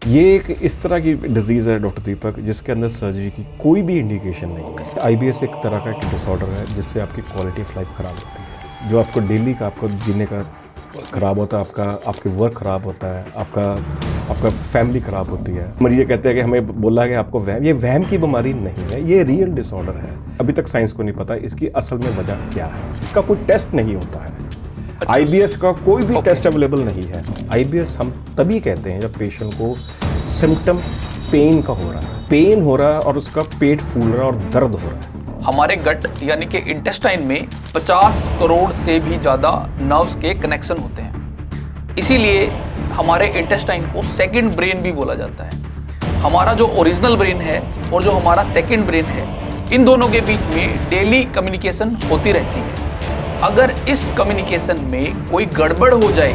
ये एक इस तरह की डिजीज़ है डॉक्टर दीपक जिसके अंदर सर्जरी की कोई भी इंडिकेशन नहीं है। आईबीएस एक तरह का एक डिसऑर्डर है जिससे आपकी क्वालिटी ऑफ लाइफ ख़राब होती है, जो आपको डेली का आपको जीने का ख़राब होता है, आपके वर्क ख़राब होता है, आपका फैमिली ख़राब होती है। मरीज ये कहते हैं कि हमें बोला है कि आपको वहम, ये वहम की बीमारी नहीं है, ये रियल डिसऑर्डर है। अभी तक साइंस को नहीं पता इसकी असल में वजह क्या है। इसका कोई टेस्ट नहीं होता है। आईबीएस का कोई भी टेस्ट अवेलेबल नहीं है। आईबीएस हम तभी कहते हैं जब पेशेंट को सिम्टम्स पेन का हो रहा है, पेन हो रहा है और उसका पेट फूल रहा है और दर्द हो रहा है। हमारे गट यानी कि इंटेस्टाइन में 50 करोड़ से भी ज़्यादा नर्व्स के कनेक्शन होते हैं। इसीलिए हमारे इंटेस्टाइन को सेकंड ब्रेन भी बोला जाता है। हमारा जो ओरिजिनल ब्रेन है और जो हमारा सेकंड ब्रेन है, इन दोनों के बीच में डेली कम्युनिकेशन होती रहती है। अगर इस कम्युनिकेशन में कोई गड़बड़ हो जाए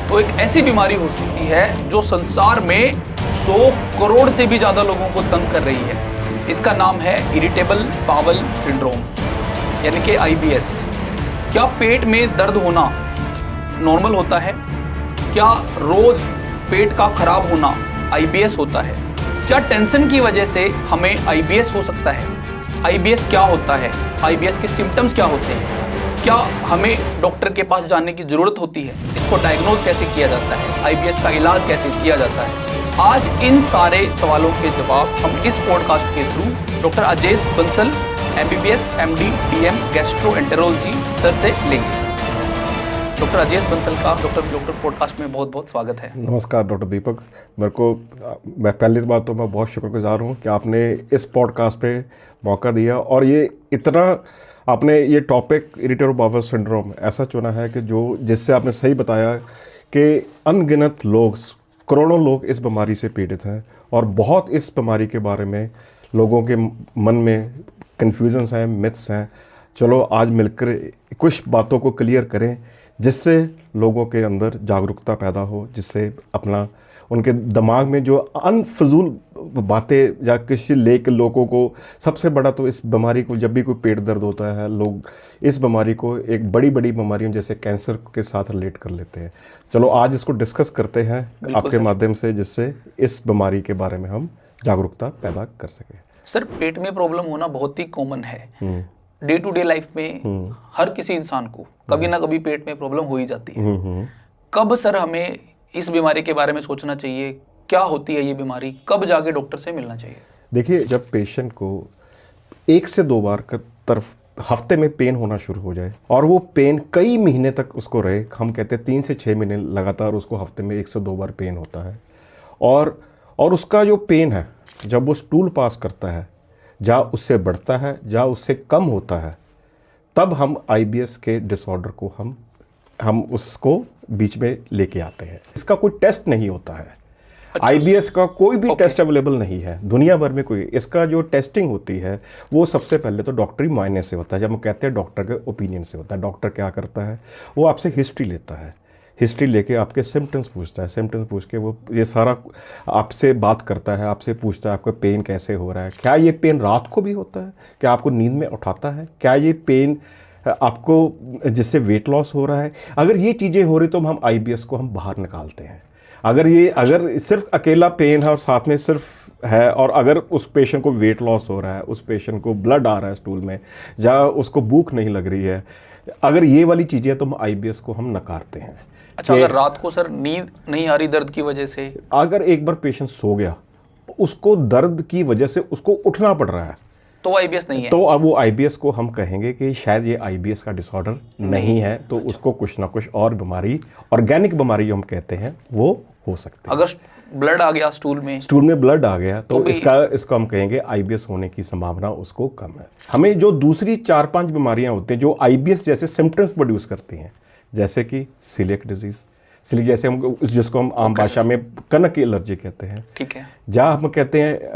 तो एक ऐसी बीमारी हो सकती है जो संसार में 100 करोड़ से भी ज़्यादा लोगों को तंग कर रही है। इसका नाम है इरिटेबल बावल सिंड्रोम यानी कि आईबीएस। क्या पेट में दर्द होना नॉर्मल होता है? क्या रोज पेट का खराब होना आईबीएस होता है? क्या टेंशन की वजह से हमें आईबीएस हो सकता है? आईबीएस क्या होता है? आईबीएस के सिम्टम्स क्या होते हैं? क्या हमें डॉक्टर के पास जाने की जरूरत होती है? इसको डायग्नोज कैसे किया जाता है? आईबीएस का इलाज कैसे किया जाता है? आज इन सारे सवालों के जवाब हम इस पॉडकास्ट के through doctor Ajesh Bansal MBBS MD DM gastroenterology sir से लेंगे। डॉक्टर अजेश बंसल का डॉक्टर पॉडकास्ट में बहुत बहुत स्वागत है। नमस्कार डॉक्टर दीपक। मैं पहली बात तो मैं बहुत शुक्रगुजार हूँ कि आपने इस पॉडकास्ट पे मौका दिया और ये इतना आपने ये टॉपिक इरिटेबल बावल सिंड्रोम ऐसा चुना है कि जिससे आपने सही बताया कि अनगिनत लोग, करोड़ों लोग इस बीमारी से पीड़ित हैं और बहुत इस बीमारी के बारे में लोगों के मन में कन्फ्यूजन्स हैं, मिथ्स हैं। चलो आज मिलकर कुछ बातों को क्लियर करें जिससे लोगों के अंदर जागरूकता पैदा हो, जिससे उनके दिमाग में जो अनफजूल बातें या किसी लेके लोगों को, सबसे बड़ा तो इस बीमारी को जब भी कोई पेट दर्द होता है लोग इस बीमारी को एक बड़ी बीमारियों जैसे कैंसर के साथ रिलेट कर लेते हैं। चलो आज इसको डिस्कस करते हैं आपके माध्यम से, जिससे इस बीमारी के बारे में हम जागरूकता पैदा कर सकें। सर, पेट में प्रॉब्लम होना बहुत ही कॉमन है। डे टू डे लाइफ में हर किसी इंसान को कभी ना कभी पेट में प्रॉब्लम हो ही जाती है। कब सर हमें इस बीमारी के बारे में सोचना चाहिए? क्या होती है ये बीमारी? कब जाके डॉक्टर से मिलना चाहिए? देखिए, जब पेशेंट को 1 से 2 बार हफ्ते में पेन होना शुरू हो जाए और वो पेन कई महीने तक उसको रहे, हम कहते हैं 3 से 6 महीने लगातार उसको हफ्ते में 1 से 2 बार पेन होता है और उसका जो पेन है जब वो स्टूल पास करता है, या उससे बढ़ता है या उससे कम होता है, तब हम आईबीएस के डिसऑर्डर को हम उसको बीच में लेके आते हैं। इसका कोई टेस्ट नहीं होता है। आईबीएस का कोई भी टेस्ट अवेलेबल नहीं है दुनिया भर में। कोई इसका जो टेस्टिंग होती है वो सबसे पहले तो डॉक्टरी मायने से होता है। जब हम कहते हैं डॉक्टर के ओपिनियन से होता है। डॉक्टर क्या करता है, वो आपसे हिस्ट्री लेता है, हिस्ट्री लेके आपके सिम्टम्स पूछता है, सिम्टम्स पूछ के वो ये सारा आपसे बात करता है, आपसे पूछता है आपका पेन कैसे हो रहा है, क्या ये पेन रात को भी होता है, क्या आपको नींद में उठाता है, क्या ये पेन आपको जिससे वेट लॉस हो रहा है। अगर ये चीज़ें हो रही तो हम आईबीएस को हम बाहर निकालते हैं। अगर सिर्फ अकेला पेन है और साथ में सिर्फ है, और अगर उस पेशेंट को वेट लॉस हो रहा है, उस पेशेंट को ब्लड आ रहा है स्टूल में, या उसको भूख नहीं लग रही है, अगर ये वाली चीज़ें तो हम आईबीएस को हम नकारते हैं। अच्छा, अगर रात को सर नींद नहीं आ रही दर्द की वजह से, अगर एक बार पेशेंट सो गया, उसको दर्द की वजह से उसको उठना पड़ रहा है, तो वो आईबीएस नहीं है। तो अब वो आईबीएस को हम कहेंगे कि शायद ये आईबीएस का डिसऑर्डर नहीं है, तो उसको कुछ ना कुछ और बीमारी, ऑर्गेनिक बीमारी जो हम कहते हैं, वो हो सकती है। अगर ब्लड आ गया स्टूल में ब्लड आ गया तो इसको हम कहेंगे आईबीएस होने की संभावना उसको कम है। हमें जो दूसरी 4-5 बीमारियां होती हैं जो आईबीएस जैसे सिम्टम्स प्रोड्यूस करती हैं, जैसे कि सीलिएक डिजीज, जैसे हम जिसको हम आम भाषा में कनक की एलर्जी कहते हैं, ठीक है, जहाँ हम कहते हैं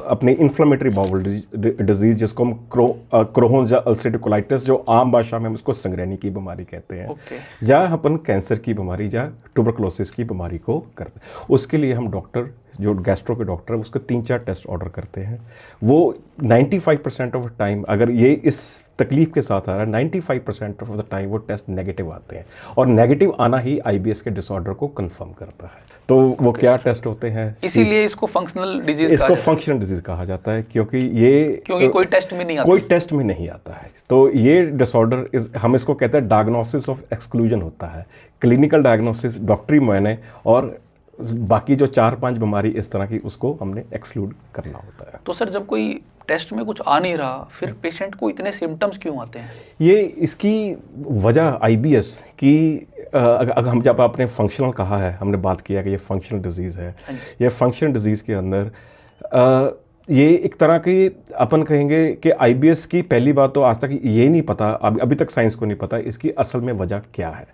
अपने इन्फ्लेमेटरी बाउल डिजीज जिसको हम क्रोहन्स या अल्सरेटिव कोलाइटिस, जो आम भाषा में हम उसको संगरैनी की बीमारी कहते हैं, या अपन कैंसर की बीमारी या ट्यूबरकुलोसिस की बीमारी को करते हैं। उसके लिए हम डॉक्टर, जो गैस्ट्रो के डॉक्टर है, उसके 3-4 टेस्ट ऑर्डर करते हैं। वो 95% ऑफ टाइम अगर ये इस तकलीफ के साथ आ रहा है, 95% ऑफ द टाइम वो टेस्ट नेगेटिव आते हैं, और नेगेटिव आना ही आईबीएस के डिसऑर्डर को कंफर्म करता है। तो वो क्या टेस्ट होते हैं? इसीलिए इसको फंक्शनल डिजीज इसको फंक्शनल डिजीज कहा जाता है, क्योंकि कोई टेस्ट में नहीं आता, कोई टेस्ट में नहीं आता है। तो ये डिसऑर्डर हम इसको कहते हैं डायग्नोसिस ऑफ एक्सक्लूजन होता है। क्लिनिकल डायग्नोसिस डॉक्टरी मायने, और बाकी जो 4-5 बीमारी इस तरह की उसको हमने एक्सक्लूड करना होता है। तो सर जब कोई टेस्ट में कुछ आ नहीं रहा, फिर पेशेंट को इतने सिम्टम्स क्यों आते हैं? ये इसकी वजह आईबीएस की, अगर हम जब आपने फंक्शनल कहा है, हमने बात किया कि ये फंक्शनल डिजीज़ है। ये फंक्शनल डिजीज़ के अंदर ये एक तरह की अपन कहेंगे कि आईबीएस की पहली बात तो आज तक ये नहीं पता, अभी तक साइंस को नहीं पता इसकी असल में वजह क्या है।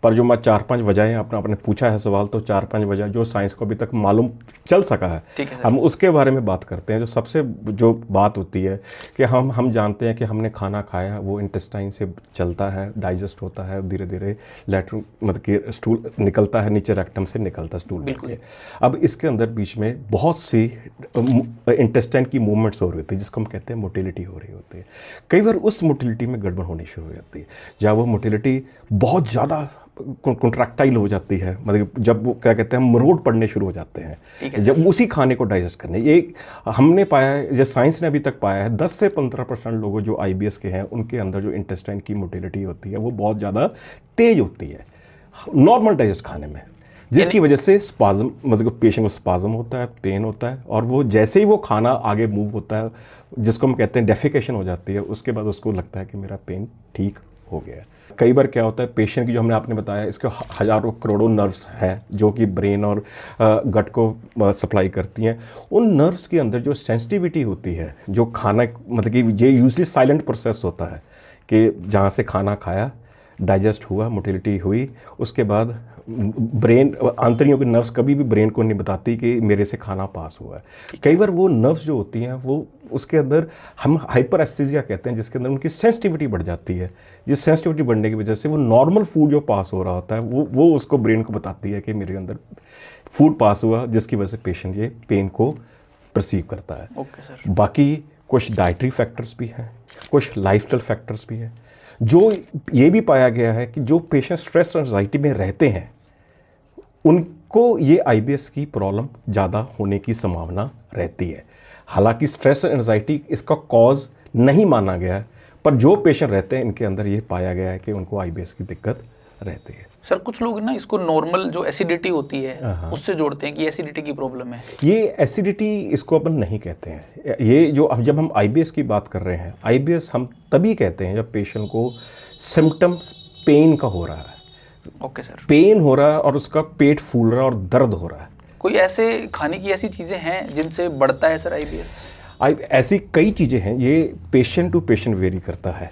पर जो मैं 4-5 वजहें आपने पूछा है सवाल, तो 4-5 वजह जो साइंस को अभी तक मालूम चल सका है, हम उसके बारे में बात करते हैं। जो सबसे जो बात होती है कि हम जानते हैं कि हमने खाना खाया, वो इंटेस्टाइन से चलता है, डाइजेस्ट होता है, धीरे धीरे लैट्रिन मतलब कि स्टूल निकलता है, नीचे रेक्टम से निकलता है स्टूल बिल्कुल। अब इसके अंदर बीच में बहुत सी इंटेस्टाइन की मूवमेंट्स हो रही होती है, जिसको हम कहते हैं मोटिलिटी हो रही होती है। कई बार उस मोटिलिटी में गड़बड़ होनी शुरू हो जाती है, जहाँ वो मोटिलिटी बहुत ज़्यादा कॉन्ट्रैक्टाइल हो जाती है, मतलब जब वो क्या कहते हैं मरोड़ पड़ने शुरू हो जाते हैं जब उसी खाने को डाइजेस्ट करने। ये हमने पाया है, जो साइंस ने अभी तक पाया है, 10 से 15% लोगों जो आईबीएस के हैं उनके अंदर जो इंटेस्टाइन की मोटिलिटी होती है वो बहुत ज़्यादा तेज होती है नॉर्मल डाइजेस्ट खाने में, जिसकी वजह से स्पाज्म, मतलब पेशेंट को स्पाज्म होता है, पेन होता है, और वो जैसे ही वो खाना आगे मूव होता है, जिसको हम कहते हैं डेफिकेशन हो जाती है, उसके बाद उसको लगता है कि मेरा पेन ठीक हो गया है। कई बार क्या होता है, पेशेंट की जो हमने आपने बताया इसके हज़ारों करोड़ों नर्व्स हैं जो कि ब्रेन और गट को सप्लाई करती हैं। उन नर्व्स के अंदर जो सेंसिटिविटी होती है, जो खाना मतलब कि ये यूजली साइलेंट प्रोसेस होता है कि जहाँ से खाना खाया, डाइजेस्ट हुआ, मोटिलिटी हुई, उसके बाद ब्रेन, आंतरियों की नर्व्स कभी भी ब्रेन को नहीं बताती कि मेरे से खाना पास हुआ है। कई बार वो नर्व्स जो होती हैं वो उसके अंदर हम हाइपर एस्थीसिया कहते हैं, जिसके अंदर उनकी सेंसिटिविटी बढ़ जाती है। जिस सेंसिटिविटी बढ़ने की वजह से वो नॉर्मल फूड जो पास हो रहा होता है वो उसको ब्रेन को बताती है कि मेरे अंदर फूड पास हुआ, जिसकी वजह से पेशेंट ये पेन को परसीव करता है। Okay sir. बाकी कुछ डाइटरी फैक्टर्स भी हैं, कुछ लाइफस्टाइल फैक्टर्स भी हैं। जो ये भी पाया गया है कि जो पेशेंट स्ट्रेस और एंजाइटी में रहते हैं उनको ये आईबीएस की प्रॉब्लम ज़्यादा होने की संभावना रहती है। हालांकि स्ट्रेस और एंजाइटी इसका कॉज नहीं माना गया है, पर जो पेशेंट रहते हैं इनके अंदर ये पाया गया है कि उनको आईबीएस की दिक्कत रहती है। सर कुछ लोग ना इसको नॉर्मल जो एसिडिटी होती है उससे जोड़ते हैं कि एसिडिटी की प्रॉब्लम है। ये एसिडिटी इसको अपन नहीं कहते हैं। ये जो अब जब हम आईबीएस की बात कर रहे हैं, आईबीएस हम तभी कहते हैं जब पेशेंट को सिम्टम्स पेन का हो रहा है। Okay sir. पेन हो रहा है और उसका पेट फूल रहा है और दर्द हो रहा है। कोई ऐसे खाने की ऐसी चीज़ें हैं जिनसे बढ़ता है सर आईबीएस? ऐसी कई चीज़ें हैं, ये पेशेंट टू पेशेंट वेरी करता है।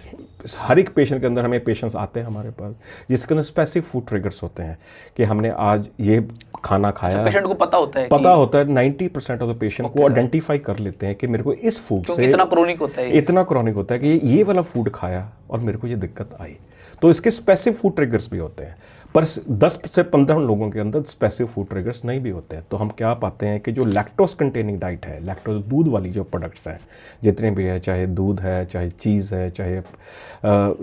हर एक पेशेंट के अंदर हमें पेशेंट्स आते हैं हमारे पास जिसके अंदर स्पेसिफिक फूड ट्रिगर्स होते हैं कि हमने आज ये खाना खाया। पेशेंट को पता होता है 90% ऑफ द पेशेंट को आइडेंटिफाई कर लेते हैं कि मेरे को इस फूड से इतना क्रॉनिक होता है कि ये वाला फूड खाया और मेरे को ये दिक्कत आई। तो इसके स्पेसिफिक फूड ट्रिगर्स भी होते हैं, पर 10 से 15 लोगों के अंदर स्पेसिफिक फूड ट्रिगर्स नहीं भी होते हैं। तो हम क्या पाते हैं कि जो लैक्टोज कंटेनिंग डाइट है, लैक्टोज दूध वाली जो प्रोडक्ट्स हैं जितने भी है, चाहे दूध है, चाहे चीज़ है,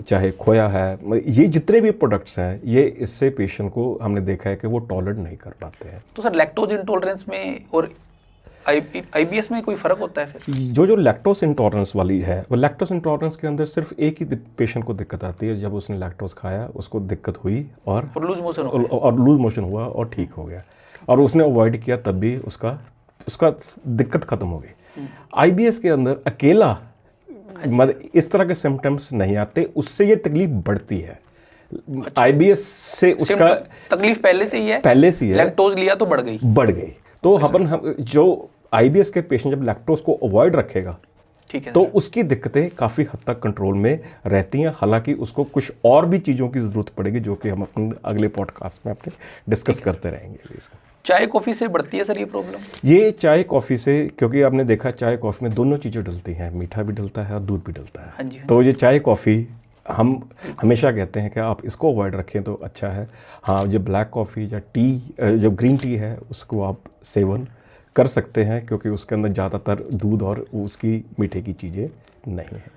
चाहे खोया है, ये जितने भी प्रोडक्ट्स हैं, ये इससे पेशेंट को हमने देखा है कि वो टॉलरेट नहीं कर पाते हैं। तो सर लैक्टोज इंटॉलरेंस में और आईबीएस में कोई फ़र्क होता है फिर? जो लैक्टोज इंटॉलरेंस वाली है, वो लैक्टोज इंटॉलरेंस के अंदर सिर्फ एक ही पेशेंट को दिक्कत आती है, जब उसने लैक्टोज खाया उसको दिक्कत हुई और लूज मोशन हुआ और ठीक हो गया, और उसने अवॉइड किया तब भी उसका दिक्कत खत्म हो गई। आईबीएस के अंदर अकेला मतलब इस तरह के सिम्टम्स नहीं आते, उससे ये तकलीफ बढ़ती है। आईबीएस से उसका तकलीफ पहले से ही है, लैक्टोज लिया तो बढ़ गई। तो हम जो आईबीएस के पेशेंट जब लैक्टोज को अवॉइड रखेगा, ठीक है, तो उसकी दिक्कतें काफ़ी हद तक कंट्रोल में रहती हैं। हालांकि उसको कुछ और भी चीज़ों की ज़रूरत पड़ेगी जो कि हम अपने अगले पॉडकास्ट में अपने डिस्कस करते रहेंगे। चाय कॉफ़ी से बढ़ती है सर ये प्रॉब्लम? ये चाय कॉफ़ी से, क्योंकि आपने देखा चाय कॉफ़ी में दोनों चीज़ें डलती हैं, मीठा भी डलता है और दूध भी डलता है। हाँ जी। तो ये चाय कॉफ़ी हम हमेशा कहते हैं कि आप इसको अवॉइड रखें तो अच्छा है। हाँ, जो ब्लैक कॉफ़ी या टी, जो ग्रीन टी है, उसको आप सेवन कर सकते हैं क्योंकि उसके अंदर ज़्यादातर दूध और उसकी मीठे की चीज़ें नहीं हैं।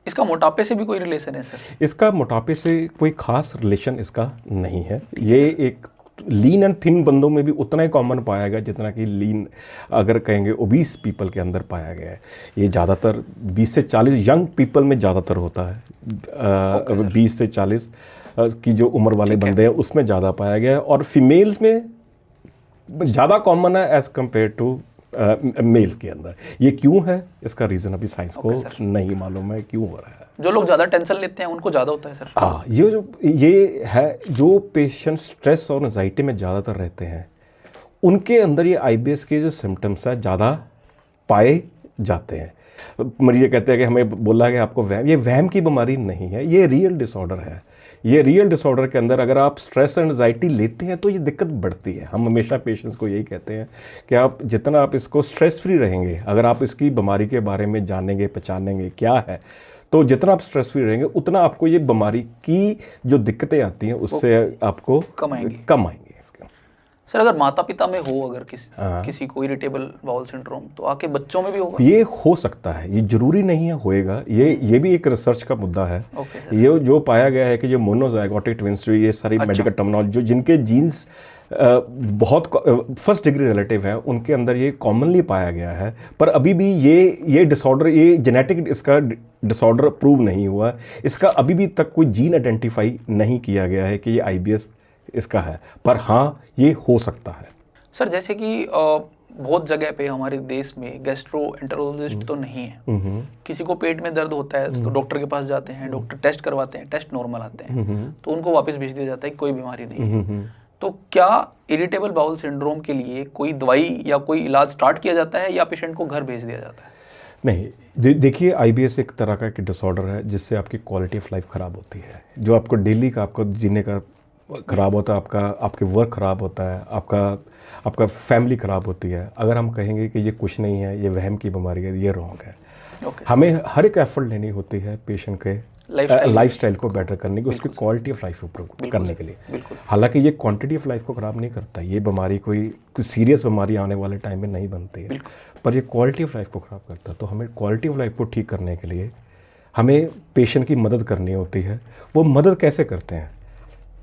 इसका मोटापे से भी कोई रिलेशन है सर? इसका मोटापे से कोई खास रिलेशन इसका नहीं है। ये एक लीन एंड थिन बंदों में भी उतना ही कॉमन पाया गया जितना कि लीन अगर कहेंगे ओबीस पीपल के अंदर पाया गया है। ये ज़्यादातर 20 से 40 यंग पीपल में ज़्यादातर होता है। 20 से 40 की जो उम्र वाले बंदे हैं उसमें ज़्यादा पाया गया है, और फीमेल्स में ज़्यादा कॉमन है एज़ कम्पेयर टू मेल के अंदर। ये क्यों है, इसका रीज़न अभी साइंस को नहीं मालूम है क्यों हो रहा है। जो लोग ज़्यादा टेंशन लेते हैं उनको ज़्यादा होता है सर? हाँ, ये है जो पेशेंट स्ट्रेस और एंजाइटी में ज़्यादातर रहते हैं उनके अंदर ये आईबीएस के जो सिम्टम्स है ज़्यादा पाए जाते हैं। मरीज कहते हैं कि हमें बोला कि आपको वहम, ये वहम की बीमारी नहीं है, ये रियल डिसऑर्डर है। ये रियल डिसऑर्डर के अंदर अगर आप स्ट्रेस एंड एंजाइटी लेते हैं तो ये दिक्कत बढ़ती है। हम हमेशा पेशेंट्स को यही कहते हैं कि आप जितना आप इसको स्ट्रेस फ्री रहेंगे, अगर आप इसकी बीमारी के बारे में जानेंगे, पहचानेंगे क्या है, तो जितना आप स्ट्रेस फ्री रहेंगे उतना आपको ये बीमारी की जो दिक्कतें आती हैं उससे आपको कम आएंगी इसका। सर अगर माता पिता में हो, अगर किसी को इरिटेबल बाउल सिंड्रोम, तो आके बच्चों में भी होगा? ये हो सकता है, ये जरूरी नहीं है होएगा। ये भी एक रिसर्च का मुद्दा है। ये जो पाया गया है कि जो मोनोजाइगोटिक ट्विंस, ये सारी मेडिकल टर्मिनोलॉजी जो जिनके जीन्स बहुत फर्स्ट डिग्री रिलेटिव है उनके अंदर ये कॉमनली पाया गया है, पर अभी भी ये डिसऑर्डर, ये जेनेटिक इसका डिसऑर्डर प्रूव नहीं हुआ। इसका अभी भी तक कोई जीन आइडेंटिफाई नहीं किया गया है कि ये आईबीएस इसका है, पर हाँ ये हो सकता है। सर जैसे कि बहुत जगह पे हमारे देश में गैस्ट्रोएंटेरोलॉजिस्ट तो नहीं है। किसी को पेट में दर्द होता है तो डॉक्टर के पास जाते हैं, डॉक्टर टेस्ट करवाते हैं, टेस्ट नॉर्मल आते हैं तो उनको वापस भेज दिया जाता है कि कोई बीमारी नहीं है। तो क्या इरिटेबल बाउल सिंड्रोम के लिए कोई दवाई या कोई इलाज स्टार्ट किया जाता है या पेशेंट को घर भेज दिया जाता है? नहीं, देखिए आईबीएस एक तरह का एक डिसऑर्डर है जिससे आपकी क्वालिटी ऑफ लाइफ ख़राब होती है। जो आपको डेली का आपको जीने का ख़राब होता है, आपके वर्क ख़राब होता है, आपका फैमिली ख़राब होती है। अगर हम कहेंगे कि ये कुछ नहीं है, ये वहम की बीमारी है, ये रॉन्ग है। हमें हर एक एफर्ट लेनी होती है पेशेंट के लाइफस्टाइल को बेटर करने की, उसकी क्वालिटी ऑफ लाइफ इंप्रूव करने के लिए। हालांकि ये क्वांटिटी ऑफ लाइफ को ख़राब नहीं करता। ये बीमारी कोई सीरियस बीमारी आने वाले टाइम में नहीं बनती है, पर ये क्वालिटी ऑफ लाइफ को ख़राब करता है। तो हमें क्वालिटी ऑफ लाइफ को ठीक करने के लिए हमें पेशेंट की मदद करनी होती है। वो मदद कैसे करते हैं?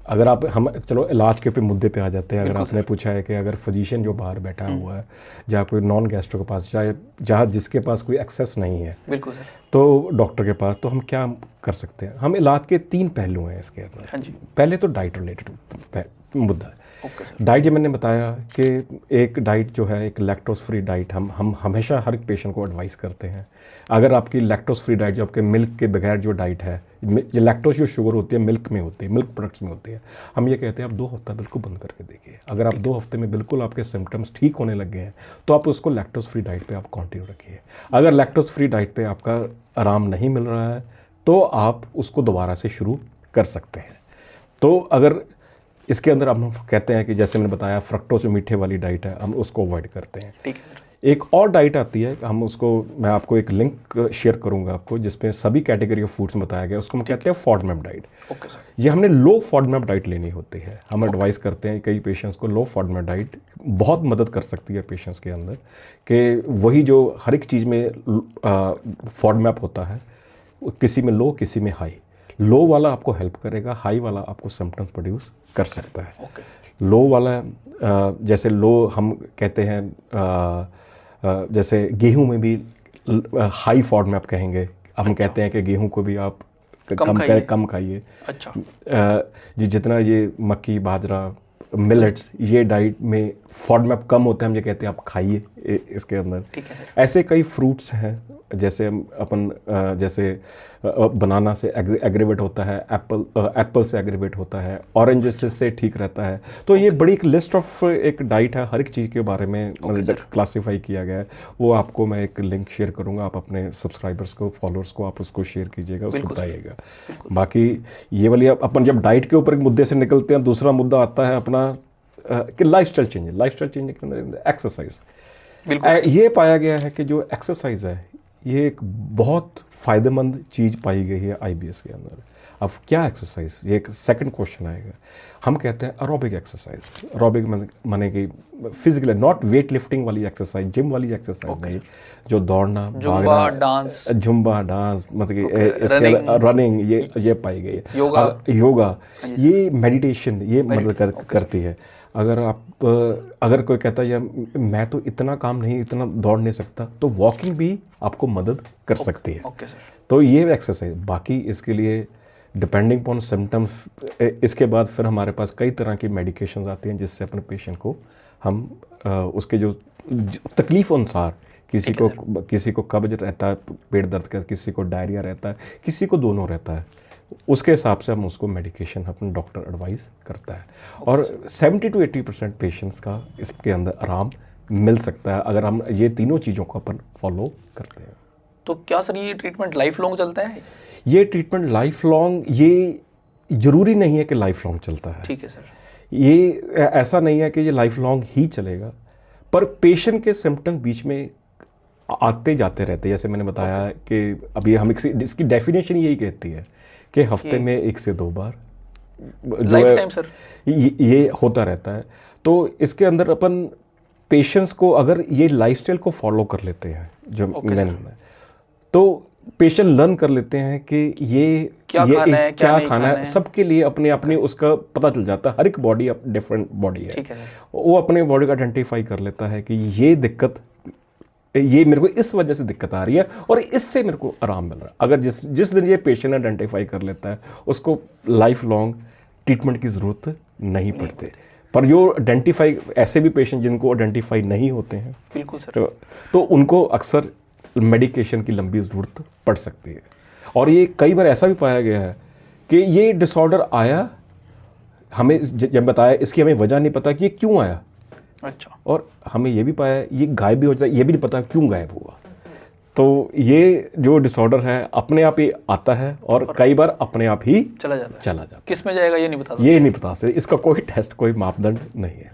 अगर हम चलो इलाज के मुद्दे पे आ जाते हैं। अगर आपने पूछा है कि अगर फिजिशियन जो बाहर बैठा हुआ है, जहाँ कोई नॉन गैस्ट्रो के पास, चाहे जहाँ जिसके पास कोई एक्सेस नहीं है, बिल्कुल सर, तो डॉक्टर के पास, तो हम क्या कर सकते हैं? हम इलाज के 3 पहलू हैं इसके अंदर। हाँ जी। पहले तो डाइट रिलेटेड मुद्दा है। डाइट ये मैंने बताया कि एक डाइट जो है, एक लैक्टोज फ्री डाइट हम हमेशा हर एक पेशेंट को एडवाइस करते हैं। अगर आपकी लैक्टोज फ्री डाइट, जो आपके मिल्क के बगैर जो डाइट है, ये लैक्टोज जो शुगर होती है मिल्क में होती है, मिल्क प्रोडक्ट्स में होती है, हम ये कहते हैं आप 2 हफ्ता बिल्कुल बंद करके देखिए। अगर आप 2 हफ्ते में बिल्कुल आपके सिम्टम्स ठीक होने लग गए हैं तो आप उसको लैक्टोज फ्री डाइट पे आप कंटिन्यू रखिए। अगर लैक्टोज फ्री डाइट पे आपका आराम नहीं मिल रहा है तो आप उसको दोबारा से शुरू कर सकते हैं। तो अगर इसके अंदर हम कहते हैं कि जैसे मैंने बताया फ्रक्टोज जो मीठे वाली डाइट है, हम उसको अवॉइड करते हैं। ठीक है। एक और डाइट आती है, हम उसको, मैं आपको एक लिंक शेयर करूंगा आपको, जिसमें सभी कैटेगरी ऑफ फूड्स में बताया गया। उसको हम कहते हैं फॉडमैप डाइट। Okay sir. ये हमने लो फॉडमैप डाइट लेनी होती है। हम एडवाइस करते हैं कई पेशेंट्स को, लो फॉडमैप डाइट बहुत मदद कर सकती है पेशेंट्स के अंदर, कि वही जो हर एक चीज़ में फॉडमैप होता है, किसी में लो, किसी में हाई। लो वाला आपको हेल्प करेगा, हाई वाला आपको सिम्टम्स प्रोड्यूस कर सकता है। लो वाला जैसे लो हम कहते हैं, जैसे गेहूं में भी हाई फॉडमैप कहेंगे। हम कहते हैं कि गेहूं को भी आप कम खाइए। अच्छा। जितना ये मक्की, बाजरा, मिलेट्स, ये डाइट में फॉडमैप कम होते हैं, हम ये कहते हैं आप खाइए इसके अंदर। ठीक है। ऐसे कई फ्रूट्स हैं, जैसे अपन जैसे बनाना से एग्रीवेट होता है, एप्पल से एग्रीवेट होता है, ऑरेंजेस से ठीक रहता है। तो ये बड़ी एक लिस्ट ऑफ एक डाइट है, हर एक चीज़ के बारे में क्लासीफाई किया गया है। वो आपको मैं एक लिंक शेयर करूँगा, आप अपने सब्सक्राइबर्स को, फॉलोअर्स को आप उसको शेयर कीजिएगा, उसको बताइएगा। बाकी ये वाली अपन जब डाइट के ऊपर एक मुद्दे से निकलते हैं, दूसरा मुद्दा आता है अपना कि लाइफस्टाइल चेंज के अंदर एक्सरसाइज। ये पाया गया है कि जो एक्सरसाइज है ये एक बहुत फ़ायदेमंद चीज़ पाई गई है आईबीएस के अंदर। अब क्या एक्सरसाइज, ये एक सेकंड क्वेश्चन आएगा। हम कहते हैं एरोबिक एक्सरसाइज। एरोबिक माने कि फिजिकल, नॉट वेट लिफ्टिंग वाली एक्सरसाइज, जिम वाली एक्सरसाइज नहीं, जो दौड़ना, जुम्बा डांस, जुम्बा डांस, मतलब कि इसके रनिंग, ये पाई गई है। योगा, ये मेडिटेशन, ये मतलब करती है। अगर अगर कोई कहता है यार मैं तो इतना काम नहीं, इतना दौड़ नहीं सकता, तो वॉकिंग भी आपको मदद कर सकती है। तो ये एक्सरसाइज। बाकी इसके लिए डिपेंडिंग अपॉन सिम्टम्स, इसके बाद फिर हमारे पास कई तरह की मेडिकेशंस आती हैं जिससे अपने पेशेंट को हम उसके जो तकलीफ़ अनुसार, किसी को कब्ज रहता है, पेट दर्द का, किसी को डायरिया रहता है, किसी को दोनों रहता है, उसके हिसाब से हम उसको मेडिकेशन अपने डॉक्टर एडवाइस करता है। और 70 to 80% पेशेंट्स का इसके अंदर आराम मिल सकता है अगर हम ये तीनों चीज़ों को अपन फॉलो करते हैं। तो क्या सर ये ट्रीटमेंट लाइफ लॉन्ग चलता है? ये ट्रीटमेंट लाइफ लॉन्ग, ये ज़रूरी नहीं है कि लाइफ लॉन्ग चलता है। ठीक है सर। ये ऐसा नहीं है कि ये लाइफ लॉन्ग ही चलेगा, पर पेशेंट के सिम्टम्स बीच में आते जाते रहते हैं। जैसे मैंने बताया कि अभी हम इसकी डेफिनेशन यही कहती है कि हफ्ते में 1 से 2 बार लाइफ टाइम सर ये होता रहता है। तो इसके अंदर अपन पेशेंट्स को अगर ये लाइफस्टाइल को फॉलो कर लेते हैं, जो मैंने, तो पेशेंट लर्न कर लेते हैं कि ये क्या खाना है, सबके लिए अपने अपने उसका पता चल जाता है। हर एक बॉडी डिफरेंट बॉडी है, वो अपने बॉडी को आइडेंटिफाई कर लेता है कि ये दिक्कत, ये मेरे को इस वजह से दिक्कत आ रही है और इससे मेरे को आराम मिल रहा है। अगर जिस दिन ये पेशेंट आइडेंटिफाई कर लेता है, उसको लाइफ लॉन्ग ट्रीटमेंट की ज़रूरत नहीं पड़ती। पर जो आइडेंटिफाई, ऐसे भी पेशेंट जिनको आइडेंटिफाई नहीं होते हैं, बिल्कुल सर, तो उनको अक्सर मेडिकेशन की लंबी ज़रूरत पड़ सकती है। और ये कई बार ऐसा भी पाया गया है कि ये डिसऑर्डर आया, हमें जब बताया, इसकी हमें वजह नहीं पता कि ये क्यों आया। अच्छा। और हमें ये भी पाया ये गायब भी हो जाता है, ये भी नहीं पता क्यों गायब हुआ। तो ये जो डिसऑर्डर है अपने आप ही आता है और कई बार अपने आप ही चला जाता है। किस में जाएगा ये नहीं बता सकते। ये नहीं बता सकते, इसका कोई टेस्ट, कोई मापदंड नहीं है।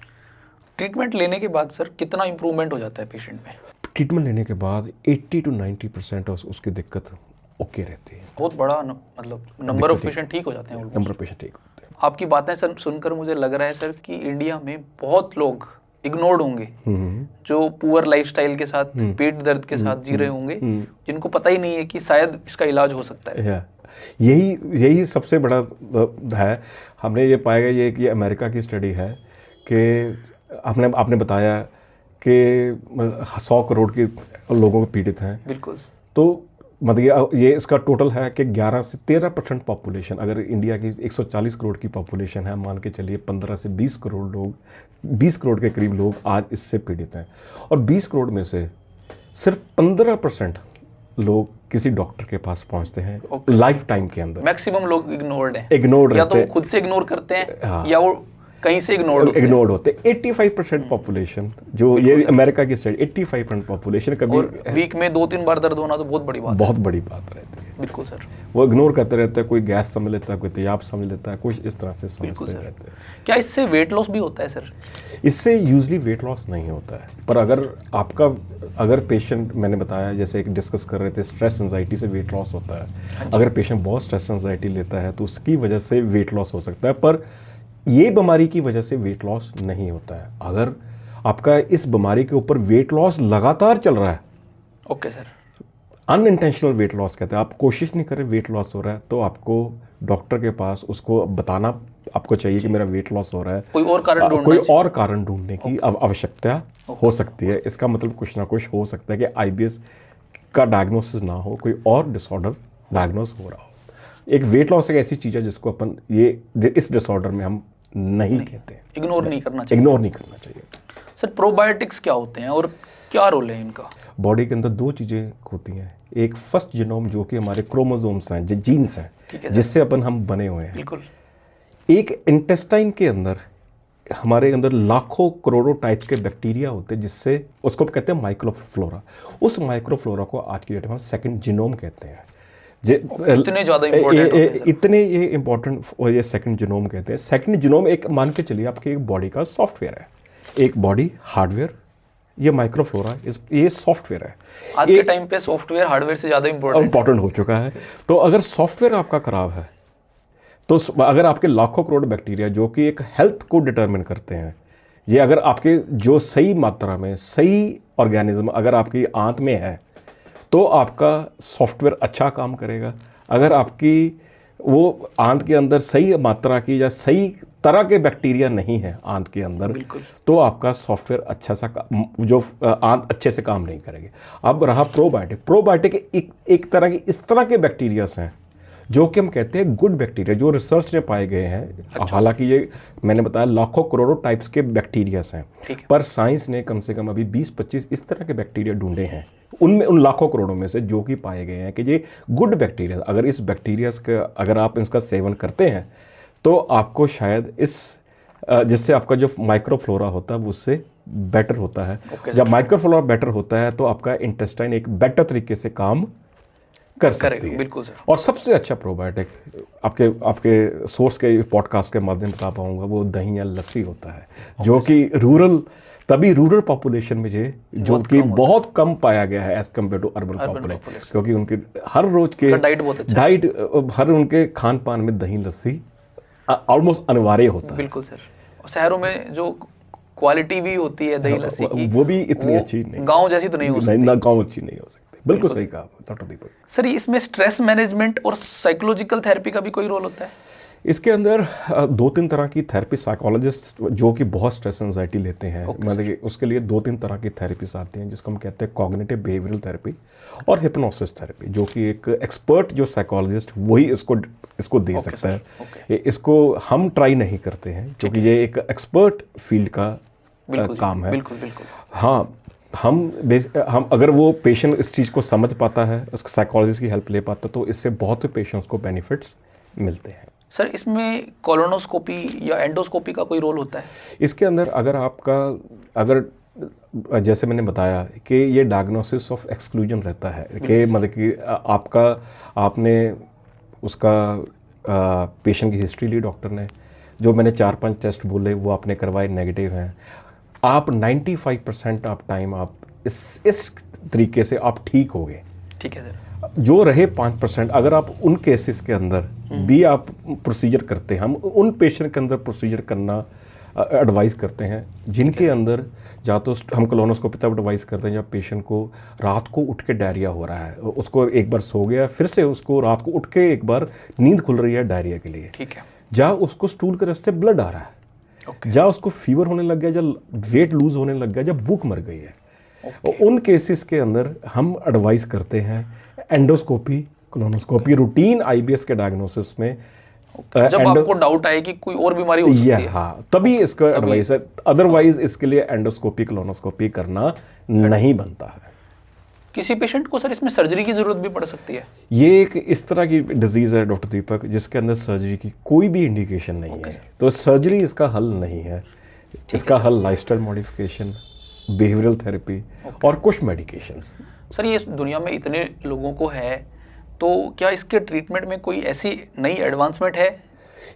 ट्रीटमेंट लेने के बाद सर कितना इंप्रूवमेंट हो जाता है पेशेंट में? ट्रीटमेंट लेने के बाद 80 to 90% उसकी दिक्कत ओके रहती है। बहुत बड़ा मतलब नंबर ऑफ पेशेंट ठीक हो जाते हैं। नंबर ऑफ पेशेंट ठीक होते हैं। आपकी बातें सुनकर मुझे लग रहा है सर कि इंडिया में बहुत लोग इग्नोर्ड होंगे जो पुअर लाइफस्टाइल के साथ, पेट दर्द के साथ जी रहे होंगे, जिनको पता ही नहीं है कि शायद इसका इलाज हो सकता है। यही सबसे बड़ा है। हमने ये पाया गया, ये कि अमेरिका की स्टडी है कि आपने बताया कि 100 करोड़ के लोगों को पीड़ित हैं। बिल्कुल। तो मतलब ये इसका टोटल है कि 11 से 13% पॉपुलेशन, अगर इंडिया की 140 करोड़ की पॉपुलेशन है, मान के चलिए 15 से 20 करोड़ लोग, 20 करोड़ के करीब लोग आज इससे पीड़ित हैं। और 20 करोड़ में से सिर्फ 15% लोग किसी डॉक्टर के पास पहुंचते हैं लाइफ टाइम के अंदर। मैक्सिमम लोग इग्नोर्ड हैं, या तो खुद से इग्नोर करते हैं या वो कहीं से इग्नोर्ड होते। 85% पॉपुलेशन, जो ये अमेरिका की स्टडी, 85% पॉपुलेशन कभी वीक में 2-3 बार दर्द होना तो बहुत बड़ी बात रहती है। बिल्कुल सर। वो इग्नोर करते रहते हैं, कोई गैस समझ लेता है, कोई तेजाब समझ लेता है, कुछ इस तरह से समझते रहते हैं। क्या इससे वेट लॉस भी होता है सर? इससे यूजली वेट लॉस नहीं होता है, पर अगर पेशेंट, मैंने बताया जैसे एक डिस्कस कर रहे थे, स्ट्रेस एंजाइटी से वेट लॉस होता है। अगर पेशेंट बहुत स्ट्रेस एंजाइटी लेता है तो उसकी वजह से वेट लॉस हो सकता है, पर ये बीमारी की वजह से वेट लॉस नहीं होता है। अगर आपका इस बीमारी के ऊपर वेट लॉस लगातार चल रहा है, okay sir, unintentional weight loss कहते हैं, आप कोशिश नहीं कर रहे, वेट लॉस हो रहा है, तो आपको डॉक्टर के पास उसको बताना आपको चाहिए कि मेरा वेट लॉस हो रहा है, कोई और कारण ढूंढने की आवश्यकता हो सकती है। इसका मतलब कुछ ना कुछ हो सकता है कि IBS का डायग्नोसिस ना हो, कोई और डिसऑर्डर डायग्नोस हो रहा हो। एक वेट लॉस एक ऐसी चीज़ है जिसको अपन इस डिसऑर्डर में हम नहीं कहते, इग्नोर नहीं करना चाहिए। सर प्रोबायोटिक्स क्या होते हैं और क्या रोल है इनका? बॉडी के अंदर 2 चीज़ें होती हैं। एक फर्स्ट जीनोम, जो कि हमारे क्रोमोसोम्स हैं, जो जीन्स हैं जिससे हम बने हुए हैं। बिल्कुल। एक इंटेस्टाइन के अंदर, हमारे अंदर लाखों करोड़ों टाइप्स के बैक्टीरिया होते हैं, जिससे उसको कहते हैं माइक्रोफ्लोरा। उस माइक्रोफ्लोरा को आज की डेट में हम सेकंड जीनोम कहते हैं। इतने ज़्यादा इम्पोर्टेंट, इतने ये इम्पोर्टेंट, ये सेकंड जीनोम कहते हैं। सेकंड जीनोम एक, मान के चलिए आपके एक बॉडी का सॉफ्टवेयर है। एक बॉडी हार्डवेयर, ये माइक्रोफ्लोरा, ये सॉफ्टवेयर है। आज के टाइम पे सॉफ्टवेयर हार्डवेयर से ज़्यादा इम्पोर्टेंट हो चुका है। तो अगर सॉफ्टवेयर आपका खराब है तो अगर आपके लाखों करोड़ बैक्टीरिया जो कि एक हेल्थ को डिटरमिन करते हैं, ये अगर आपके जो सही मात्रा में सही ऑर्गेनिज्म अगर आपकी आंत में है तो आपका सॉफ्टवेयर अच्छा काम करेगा। अगर आपकी वो आंत के अंदर सही मात्रा की या सही तरह के बैक्टीरिया नहीं है आंत के अंदर, तो आपका सॉफ्टवेयर अच्छा सा जो आंत अच्छे से काम नहीं करेगी। अब रहा प्रोबायोटिक एक तरह की इस तरह के बैक्टीरियाज हैं जो कि हम कहते हैं गुड बैक्टीरिया, जो रिसर्च में पाए गए हैं। हालांकि ये मैंने बताया लाखों करोड़ों टाइप्स के बैक्टीरियाज हैं, पर साइंस ने कम से कम अभी 20-25 इस तरह के बैक्टीरिया ढूंढे हैं उनमें, उन लाखों करोड़ों में से, जो कि पाए गए हैं कि ये गुड बैक्टीरिया, अगर इस बैक्टीरियाज का अगर आप इसका सेवन करते हैं तो आपको शायद इस जिससे आपका जो माइक्रोफ्लोरा होता है वो उससे बेटर होता है। जब माइक्रोफ्लोरा बेटर होता है तो आपका इंटेस्टाइन एक बेटर तरीके से काम कर सकती है। बिल्कुल सर। और सबसे अच्छा प्रोबायोटिक आपके सोर्स के पॉडकास्ट के माध्यम से बता पाऊंगा वो दही या लस्सी होता है, जो कि रूरल पॉपुलेशन में जो कि बहुत कम पाया गया है as compare to urban population, क्योंकि उनके हर रोज के डाइट हर उनके खान पान में दही लस्सी ऑलमोस्ट अनिवार्य होता है। बिल्कुल सर। शहरों में जो क्वालिटी भी होती है दही लस्सी की, वो भी इतनी अच्छी नहीं, गांव जैसी तो नहीं हो सकती। ना गांव अच्छी नहीं हो सकती। बिल्कुल सही कहा डॉक्टर दीपक। सर इसमें स्ट्रेस मैनेजमेंट और साइकोलॉजिकल थेरेपी का भी कोई रोल होता है? इसके अंदर 2-3 तरह की थेरेपी, साइकोलॉजिस्ट जो कि बहुत स्ट्रेस एंजाइटी लेते हैं, मतलब कि उसके लिए 2-3 तरह की थेरेपीज आती हैं, जिसको हम कहते हैं कॉग्निटिव बिहेवियरल थेरेपी और हिप्नोसिस थेरेपी, जो कि एक एक्सपर्ट जो साइकोलॉजिस्ट वही इसको दे सकता है। इसको हम ट्राई नहीं करते हैं क्योंकि ये एक एक्सपर्ट फील्ड का काम है। बिल्कुल। हाँ, हम अगर वो पेशेंट इस चीज़ को समझ पाता है, उसका साइकोलॉजिस्ट की हेल्प ले पाता, तो इससे बहुत से पेशेंट्स को बेनिफिट्स मिलते हैं। सर इसमें कोलोनोस्कोपी या एंडोस्कोपी का कोई रोल होता है? इसके अंदर अगर जैसे मैंने बताया कि ये डायग्नोसिस ऑफ एक्सक्लूजन रहता है कि मतलब कि आपने उसका पेशेंट की हिस्ट्री ली, डॉक्टर ने जो मैंने 4-5 टेस्ट बोले वो आपने करवाए, नेगेटिव हैं, आप 95% आप टाइम आप इस तरीके से आप ठीक हो गए। ठीक है सर। जो रहे 5%, अगर आप उन केसेस के अंदर भी आप प्रोसीजर करते हैं, हम उन पेशेंट के अंदर प्रोसीजर करना एडवाइस करते हैं जिनके अंदर या तो हम कोलोनोस्कोपी तब एडवाइस करते हैं जब पेशेंट को रात को उठ के डायरिया हो रहा है, उसको एक बार सो गया फिर से उसको रात को उठ के एक बार नींद खुल रही है डायरिया के लिए, ठीक है, या उसको स्टूल के रास्ते ब्लड आ रहा है, या उसको फीवर होने लग गया, या वेट लूज होने लग गया, या भूख मर गई है। उन केसेस के अंदर हम एडवाइस करते हैं एंडोस्कोपी, कोलोनोस्कोपी, रूटीन आईबीएस के डायग्नोसिस में जब आपको डाउट आए कि कोई और बीमारी हो सकती है, हाँ, तभी इसका एडवाइस है। अदरवाइज इसके लिए एंडोस्कोपी, कोलोनोस्कोपी करना नहीं बनता है। किसी पेशेंट को सर इसमें सर्जरी की जरूरत भी पड़ सकती है? ये एक इस तरह की डिजीज है डॉक्टर दीपक जिसके अंदर सर्जरी की कोई भी इंडिकेशन नहीं है, तो सर्जरी इसका हल नहीं है। इसका हल लाइफस्टाइल मॉडिफिकेशन, बिहेवियरल थेरेपी और कुछ मेडिकेशंस। सर ये दुनिया में इतने लोगों को है, तो क्या इसके ट्रीटमेंट में कोई ऐसी नई एडवांसमेंट है?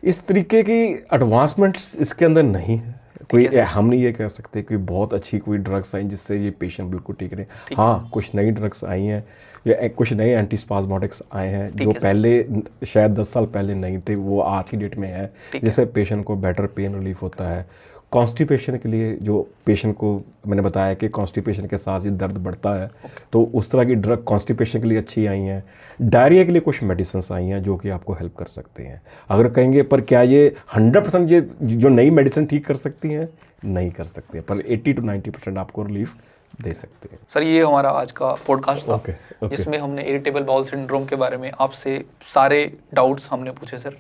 इस तरीके की एडवांसमेंट्स इसके अंदर नहीं है। कोई हम नहीं ये कह सकते कि बहुत अच्छी कोई ड्रग्स आई जिससे ये पेशेंट बिल्कुल ठीक रहे। हाँ, कुछ नई ड्रग्स आई हैं या कुछ नए एंटीस्पाज्मोटिक्स आए हैं जो पहले शायद 10 साल पहले नहीं थे, वो आज की डेट में है, जिससे पेशेंट को बेटर पेन रिलीफ होता है। कॉन्स्टिपेशन के लिए जो पेशेंट को मैंने बताया कि कॉन्स्टिपेशन के साथ ही दर्द बढ़ता है, तो उस तरह की ड्रग कॉन्स्टिपेशन के लिए अच्छी आई हैं। डायरिया के लिए कुछ मेडिसिन आई हैं जो कि आपको हेल्प कर सकती हैं। अगर कहेंगे पर क्या ये 100% ये जो नई मेडिसिन ठीक कर सकती हैं? नहीं कर सकती है, पर 80 to 90% आपको रिलीफ दे सकते हैं। सर ये हमारा आज का पॉडकास्ट था जिसमें हमने इरिटेबल बाउल सिंड्रोम के बारे में आपसे सारे डाउट्स हमने पूछे sir.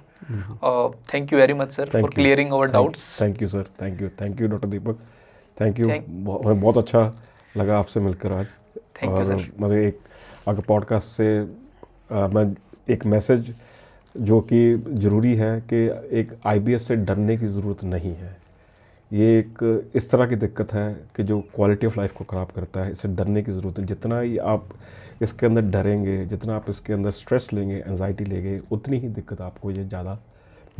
Thank you very much sir for clearing our doubts. Thank you sir, thank you doctor Deepak, thank you. बहुत अच्छा लगा आपसे मिलकर आज। Thank you sir. मतलब एक आपके पॉडकास्ट से मैं एक मैसेज जो कि ज़रूरी है कि एक आईबीएस से डरने की ज़रूरत नहीं है। ये एक इस तरह की दिक्कत है कि जो क्वालिटी ऑफ लाइफ को ख़राब करता है, इससे डरने की ज़रूरत है। जितना ही आप इसके अंदर डरेंगे, जितना आप इसके अंदर स्ट्रेस लेंगे, एंजाइटी लेंगे, उतनी ही दिक्कत आपको ये ज़्यादा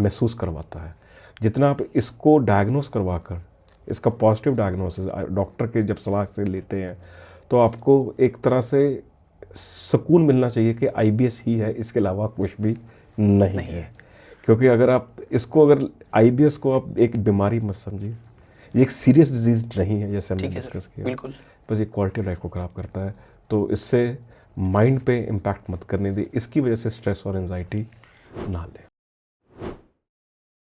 महसूस करवाता है। जितना आप इसको डायग्नोस करवा कर, इसका पॉजिटिव डायग्नोसिस डॉक्टर के जब सलाह से लेते हैं, तो आपको एक तरह से सुकून मिलना चाहिए कि आईबीएस ही है, इसके अलावा कुछ भी नहीं है। क्योंकि अगर आप इसको, अगर IBS को आप एक बीमारी मत समझिए, ये एक सीरियस डिजीज नहीं है जैसे हमने ठीक है सर, डिस्कस किया, बिल्कुल। बस ये क्वालिटी लाइफ को ख़राब करता है। तो इससे माइंड पे इम्पैक्ट मत करने दे, इसकी वजह से स्ट्रेस और एंजाइटी ना लें।